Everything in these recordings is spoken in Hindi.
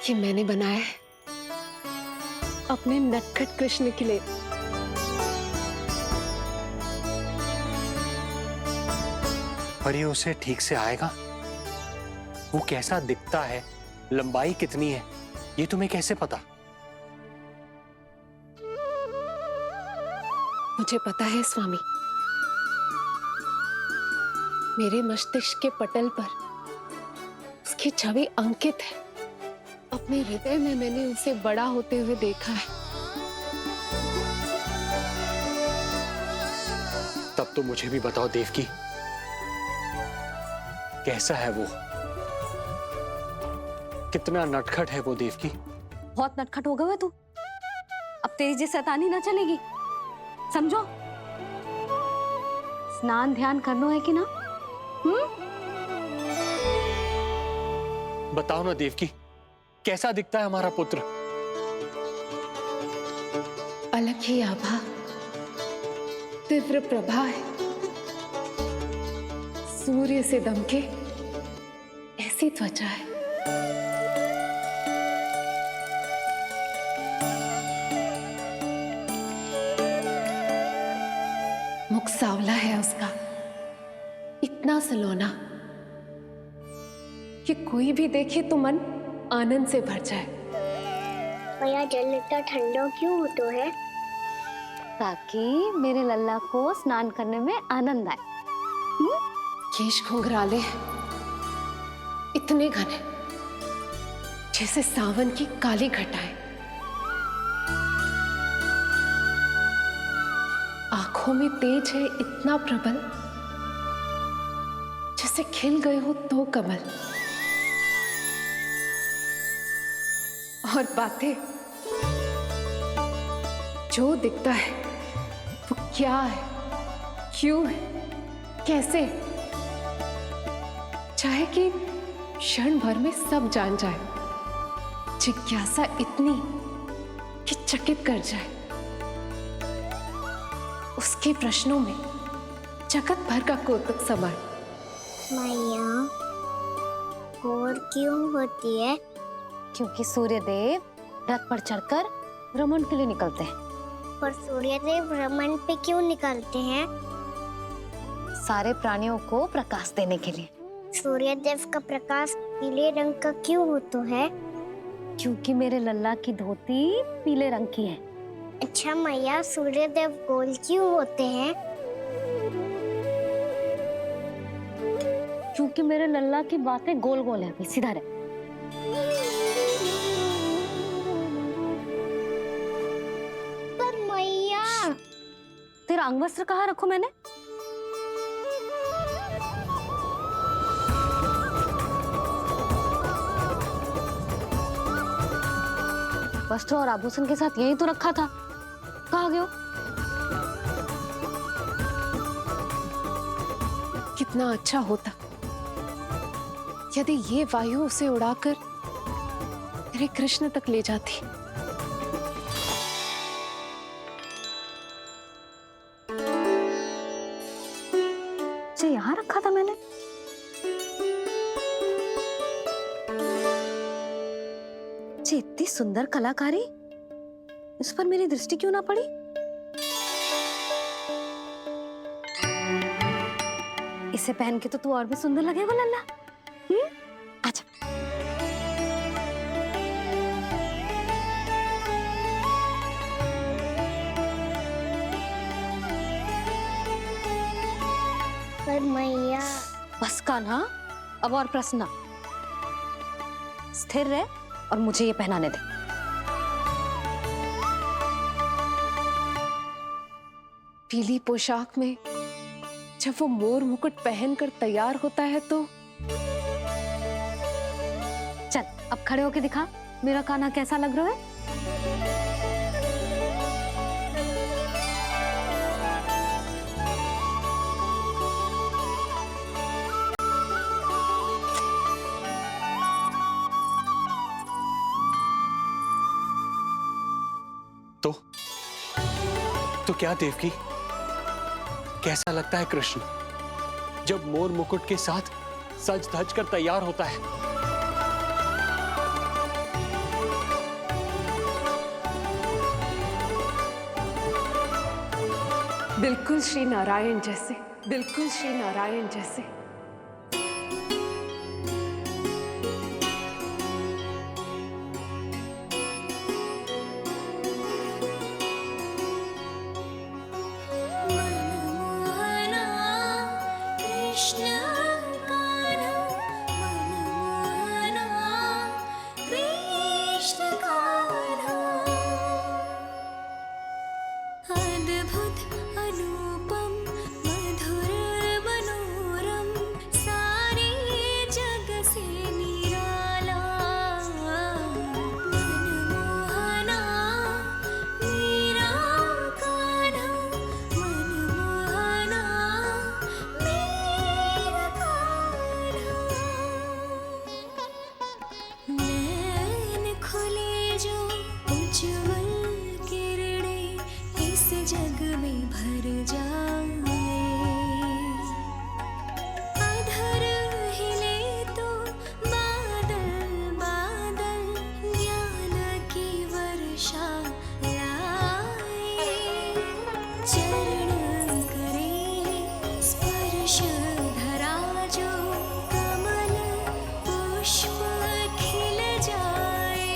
ये मैंने बनाया है अपने नटखट कृष्ण के लिए। पर ये उसे ठीक से आएगा? वो कैसा दिखता है, लंबाई कितनी है, ये तुम्हें कैसे पता? मुझे पता है स्वामी, मेरे मस्तिष्क के पटल पर उसकी छवि अंकित है। अपने हृदय में मैंने उसे बड़ा होते हुए देखा है। तब तो मुझे भी बताओ देवकी, कैसा है वो? कितना नटखट है वो देवकी? बहुत नटखट हो गए हो तू। अब तेरी जी शैतानी ना चलेगी, समझो। स्नान ध्यान करना है कि ना? बताओ ना देवकी, कैसा दिखता है हमारा पुत्र? अलग ही आभा, तीव्र प्रभा है। सूर्य से दमके ऐसी त्वचा है। मुख सांवला है उसका, इतना सलोना कि कोई भी देखे तो मन आनंद से भर जाए। भैया जल इतना ठंडा क्यों होता है? ताकि मेरे लल्ला को स्नान करने में आनंद आए। केश घुंघराले इतने घने जैसे सावन की काली घटाएं। आंखों में तेज है इतना प्रबल जैसे खिल गए हो दो कमल। और बातें, जो दिखता है वो क्या है, क्यों है, कैसे, चाहे कि क्षण भर में सब जान जाए। जिज्ञासा इतनी कि चकित कर जाए। उसके प्रश्नों में जगत भर का कौतुक समाए। मैया और क्यों होती है? क्योंकि सूर्य देव रथ पर चढ़कर भ्रमण के लिए निकलते हैं। पर सूर्यदेव भ्रमण पे क्यों निकलते हैं? सारे प्राणियों को प्रकाश देने के लिए। सूर्यदेव का प्रकाश पीले रंग का क्यों होता है? क्योंकि मेरे लल्ला की धोती पीले रंग की है। अच्छा मैया, सूर्यदेव गोल क्यों होते हैं? क्योंकि मेरे लल्ला की बातें गोल गोल है, सीधा रहे। पर मैया, तेरा अंगवस्त्र कहाँ रखूं मैंने? वस्त्र और आभूषण के साथ यही तो रखा था, कहाँ गए हो? कितना अच्छा होता यदि ये वायु उसे उड़ाकर तेरे कृष्ण तक ले जाती। ये यहाँ रखा था मैंने। ये इतनी सुंदर कलाकारी, इस पर मेरी दृष्टि क्यों ना पड़ी? इसे पहन के तो तू और भी सुंदर लगेगा लल्ला। आजा। पर मैया। बस कान्हा, अब और प्रश्न ना। स्थिर रह और मुझे ये पहनाने दे। पीली पोशाक में जब वो मोर मुकुट पहनकर तैयार होता है तो चल अब खड़े होके दिखा मेरा कान्हा कैसा लग रहा है। तो क्या देवकी, कैसा लगता है कृष्ण जब मोर मुकुट के साथ सज धज कर तैयार होता है? बिल्कुल श्री नारायण जैसे, बिल्कुल श्री नारायण जैसे। अद्भुत अनुपम मधुर मनोरम सारे जग से निराला मनमोहना मेरा कान्हा मनमोहना मेरा कान्हा नैन खुले जो उज्ज्वल इस जग में भर जाए अधर हिले तो बादल बादल ज्ञान की वर्षा लाए चरण करे स्पर्श धरा जो कमल पुष्प खिल जाए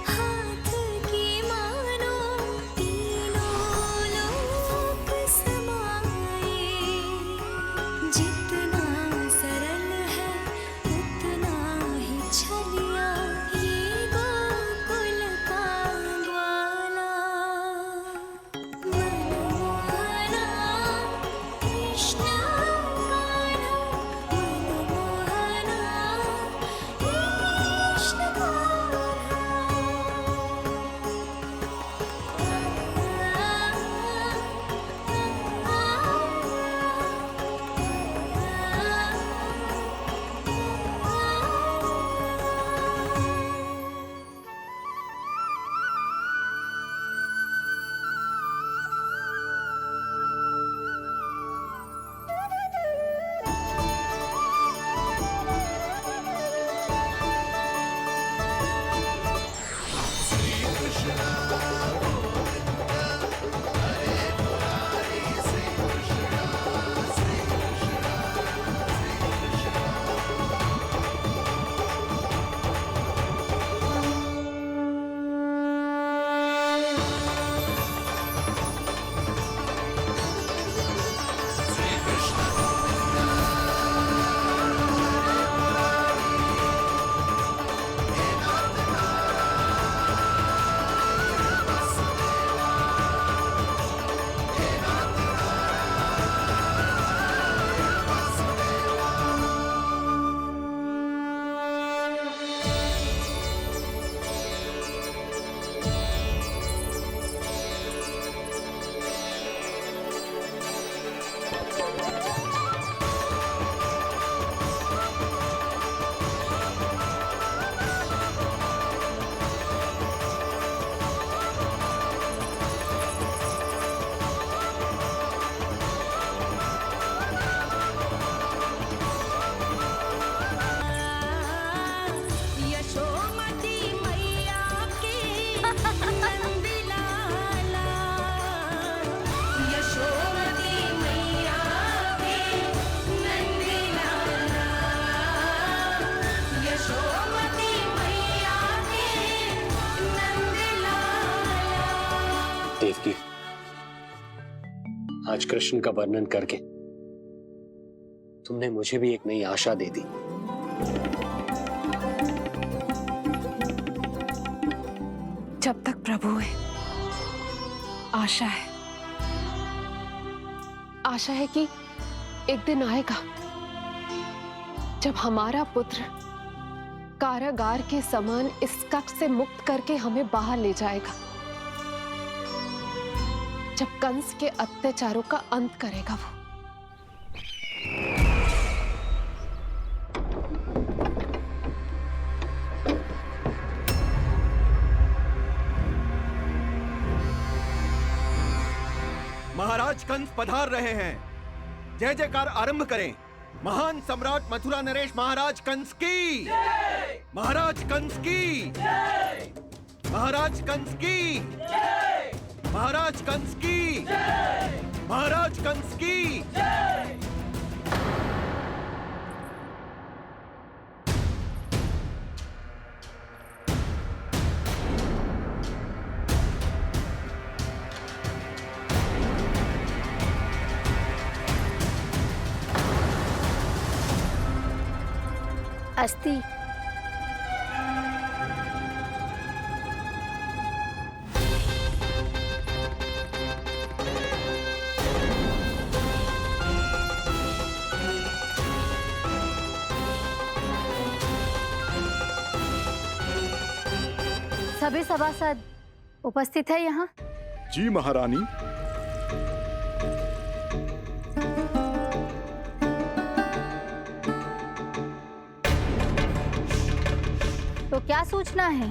हाथ की मानो तीनों लोक समाए जितना सरल है उतना ही छलिया ये गोकुल का ग्वाला मनमोहना कृष्ण कान्हा मनमोहना कृष्ण यशोमती मैया के नंदलाला यशोमती मैया के नंदलाला यशोमती मैया के नंदलाला। देवकी, आज कृष्ण का वर्णन करके तुमने मुझे भी एक नई आशा दे दी। जब तक प्रभु है, आशा है। आशा है कि एक दिन आएगा जब हमारा पुत्र कारागार के समान इस कक्ष से मुक्त करके हमें बाहर ले जाएगा, जब कंस के अत्याचारों का अंत करेगा वो। महाराज कंस पधार रहे हैं। जय जयकार आरंभ करें, महान सम्राट मथुरा नरेश महाराज कंस की, महाराज कंस की, महाराज कंस की, महाराज कंस की, महाराज कंस की। अस्थि। सभी सभासद उपस्थित है यहाँ। जी महारानी। तो क्या सूचना है?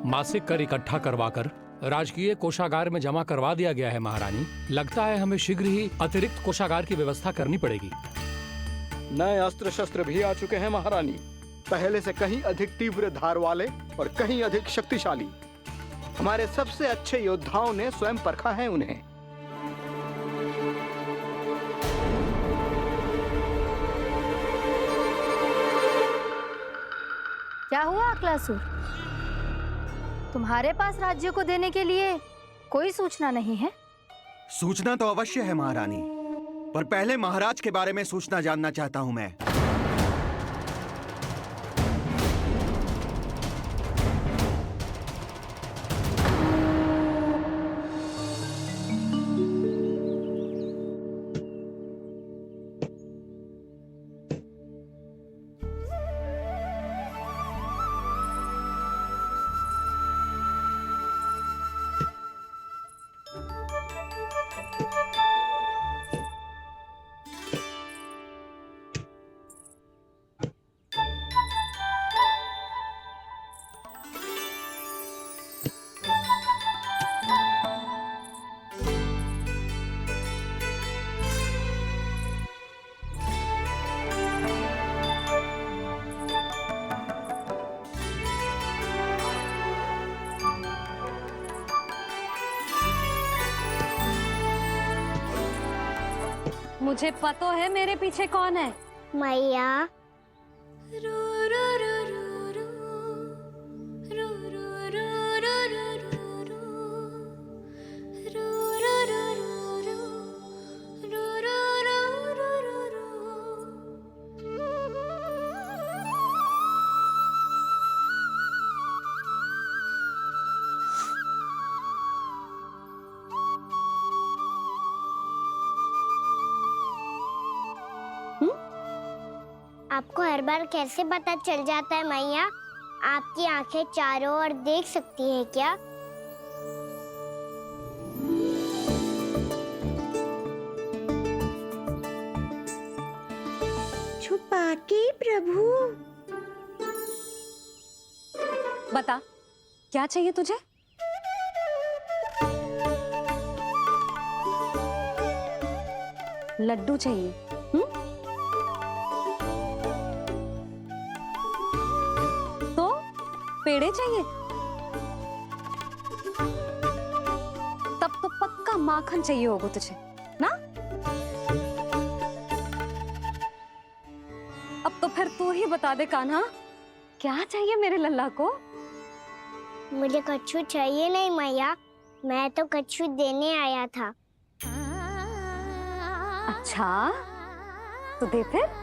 मासिक कर इकट्ठा करवाकर राजकीय कोषागार में जमा करवा दिया गया है महारानी। लगता है हमें शीघ्र ही अतिरिक्त कोषागार की व्यवस्था करनी पड़ेगी। नए अस्त्र शस्त्र भी आ चुके हैं महारानी, पहले से कहीं अधिक तीव्र धार वाले और कहीं अधिक शक्तिशाली। हमारे सबसे अच्छे योद्धाओं ने स्वयं परखा है उन्हें। क्या हुआ अक्लासुर? तुम्हारे पास राज्य को देने के लिए कोई सूचना नहीं है? सूचना तो अवश्य है महारानी, पर पहले महाराज के बारे में सूचना जानना चाहता हूं मैं। मुझे पता है मेरे पीछे कौन है। मैया। आपको हर बार कैसे पता चल जाता है मैया? आपकी आंखें चारों ओर देख सकती हैं क्या? छुपा के प्रभु। बता, क्या चाहिए तुझे? लड्डू चाहिए? तो पेड़े चाहिए? तब तो पक्का माखन चाहिए होगा तुझे ना? अब तो फिर तू ही बता दे कान्हा, क्या चाहिए मेरे लल्ला को? मुझे कच्छू चाहिए नहीं मैया, मैं तो कच्छू देने आया था। अच्छा, तो दे फिर।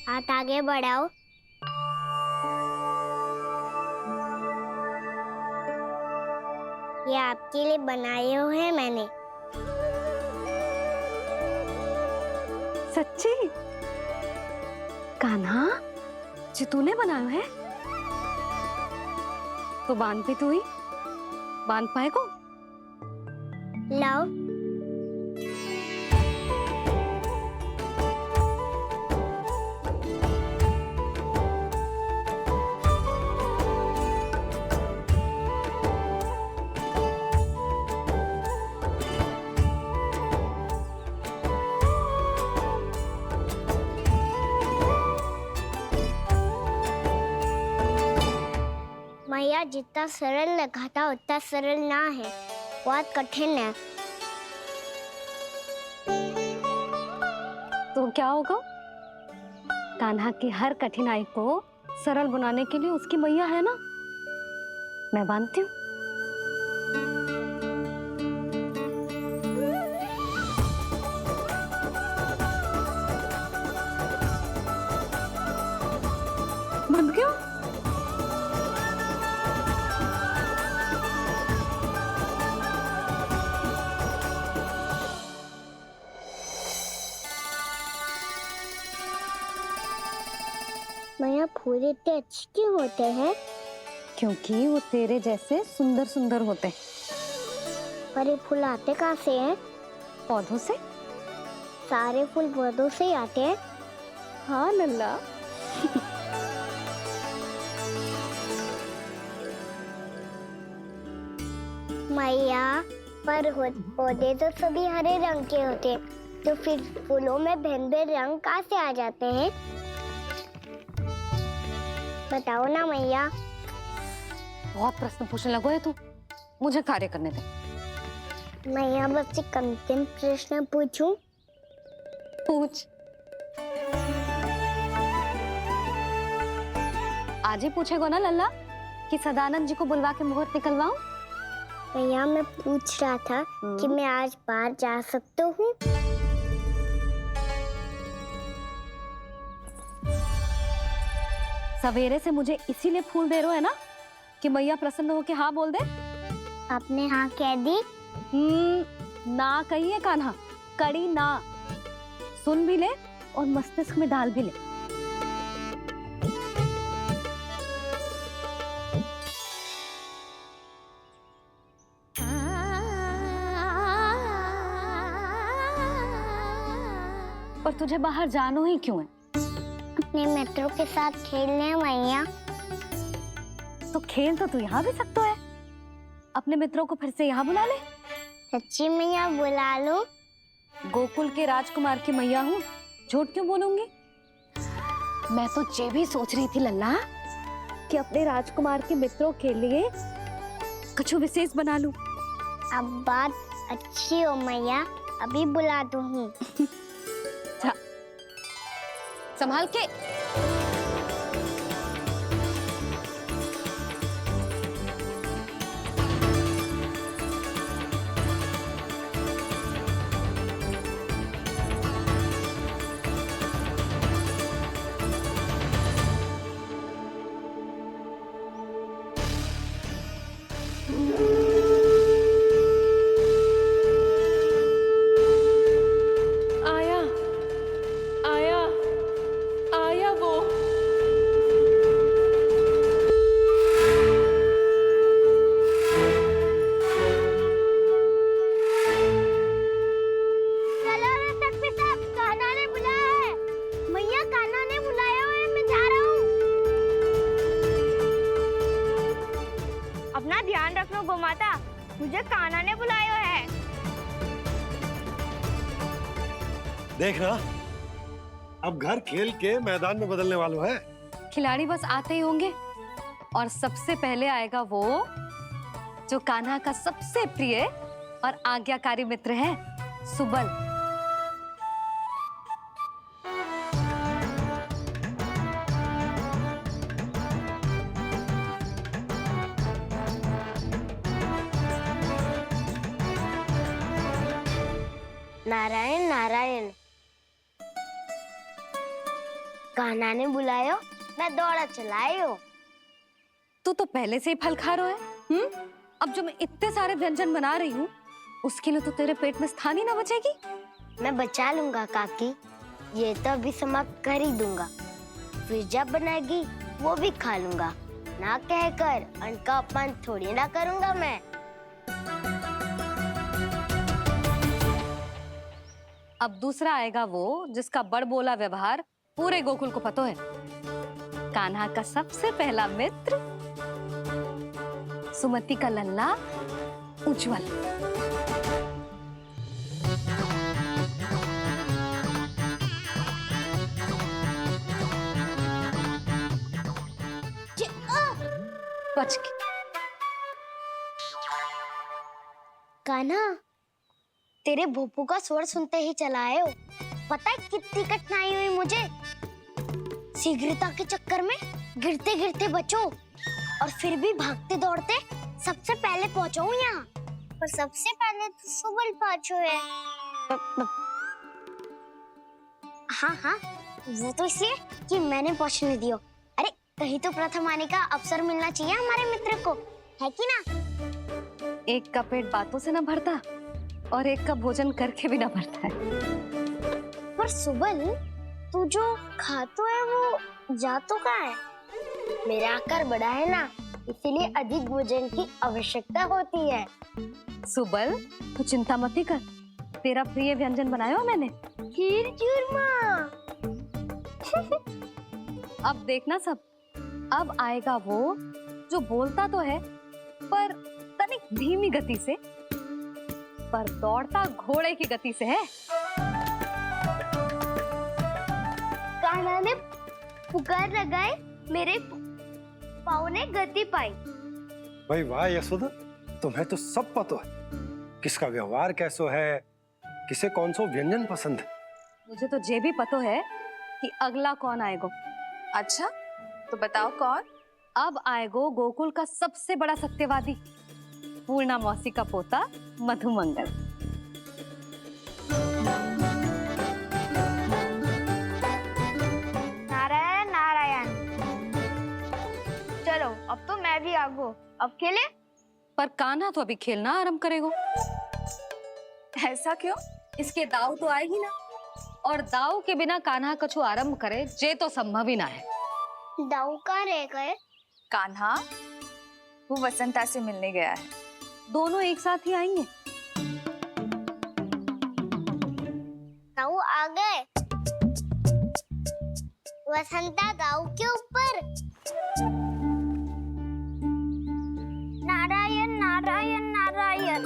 हाथ आगे बढ़ाओ। ये आपके लिए बनाए हुए हैं मैंने। सच्ची? कान्हा, जी तूने बनाया है? तो बांध भी तू ही, बांध पाएगा? लाओ। मैया जितना सरल लगा था उतना सरल ना है, बहुत कठिन है। तो क्या होगा? कान्हा की हर कठिनाई को सरल बनाने के लिए उसकी मैया है ना, मैं मानती हूँ। बंद क्यों? मैया फूल इतने अच्छे क्यों होते हैं? क्योंकि वो तेरे जैसे सुंदर सुंदर होते हैं। पर ये फूल आते कहाँ से हैं? पौधों से। सारे फूल पौधों से ही आते हैं? हाँ लल्ला। मैया पर पौधे तो सभी हरे रंग के होते हैं, तो फिर फूलों में भिन्न भिन्न रंग कहाँ से आ जाते हैं? बताओ ना मैया। बहुत प्रश्न पूछने लगो है तू, मुझे कार्य करने दे। मैया बस एक अंतिम प्रश्न पूछूं? पूछ। आज ही पूछेगो ना लल्ला कि सदानंद जी को बुलवा के मुहूर्त निकलवाऊं? मैया मैं पूछ रहा था कि मैं आज बाहर जा सकता हूँ? सवेरे से मुझे इसीलिए फूल दे रहे हो है ना कि मैया प्रसन्न हो के हाँ बोल दे। आपने हाँ कह दी? ना कहिए कान्हा, कड़ी ना। सुन भी ले और मस्तिष्क में डाल भी ले। पर तुझे बाहर जाना ही क्यों है? अपने मित्रों के साथ खेलने मैया। तो खेल तो तू यहाँ भी सकता है। अपने मित्रों को फिर से यहाँ बुला ले। सच्ची मैया बुला लो। गोकुल के राजकुमार की मैया हूँ, झूठ क्यों बोलूंगी? मैं तो ये भी सोच रही थी लल्ला कि अपने राजकुमार के मित्रों के लिए कुछ विशेष बना लूं। अब बात अच्छी हो मैया, अभी बुला दूँ। संभाल के। ध्यान रखना गोमाता, मुझे कान्हा ने बुलाया है। देखना, अब घर खेल के मैदान में बदलने वालों है। खिलाड़ी बस आते ही होंगे और सबसे पहले आएगा वो जो कान्हा का सबसे प्रिय और आज्ञाकारी मित्र है, सुबल। नारायण नारायण, कान्हा ने बुलायो, मैं दौड़ा चलायो। तू तो पहले से ही फल खा रहा है। अब जो मैं इतने सारे व्यंजन बना रही हूँ उसके लिए तो तेरे पेट में स्थान ही ना बचेगी। मैं बचा लूंगा काकी, ये तो अभी समाप्त कर ही दूंगा, फिर जब बनाएगी वो भी खा लूंगा। ना कहकर अन्न का अपमान थोड़ी ना करूंगा मैं। अब दूसरा आएगा वो जिसका बड़बोला व्यवहार पूरे गोकुल को पता है, कान्हा का सबसे पहला मित्र, सुमति का लल्ला उज्जवल। बच के। कान्हा, तेरे भोपू का स्वर सुनते ही चला आए हो। पता है कितनी कठिनाई हुई मुझे। शीघ्रता के चक्कर में गिरते गिरते बचो और फिर भी भागते दौड़ते सबसे पहले पहुंचाऊं यहाँ। पर सबसे पहले तो सुबल पहुंचो है। हाँ हाँ, वो तो इसलिए कि मैंने पहुंचने दियो। अरे कहीं तो प्रथम आने का अवसर मिलना चाहिए हमारे मित्र को, है कि ना? एक का पेट बातों से ना भरता और एक का भोजन करके भी ना भरता है। पर सुबल, तू जो खातो है वो जातो का है। मेरा आकार बड़ा है ना, इसीलिए अधिक भोजन की आवश्यकता होती है। सुबल, तू चिंता मत ही कर, तेरा प्रिय व्यंजन बनाया हो मैंने, खीर चूरमा। अब देखना सब, अब आएगा वो जो बोलता तो है पर तनिक धीमी गति से, पर दौड़ता घोड़े की गति से है। कान्हा ने पुकार लगाए, मेरे पाँव ने गति पाई। भाई वाह यशोदा, तुम्हें तो सब पता है किसका व्यवहार कैसो है, किसे कौन सो व्यंजन पसंद है। मुझे तो ये भी पता है कि अगला कौन आएगो। अच्छा, तो बताओ कौन? अब आएगो गोकुल का सबसे बड़ा सत्यवादी, पूर्णा मौसी का पोता मधुमंगल। नारायण नारायण। चलो अब तो मैं भी आगो, अब खेले। पर कान्हा तो अभी खेलना आरंभ करेगो। ऐसा क्यों? इसके दाव तो आएगी ना, और दाव के बिना कान्हा कछु आरंभ करे जे तो संभव ही ना है। दाऊ कहाँ रह गए? कान्हा वो वसंता से मिलने गया है। दोनों एक साथ ही आएंगे। दाऊ आ गए। वसंता दाऊ के ऊपर। नारायण नारायण नारायण।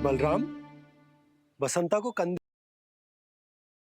बलराम, बसंता को कंधे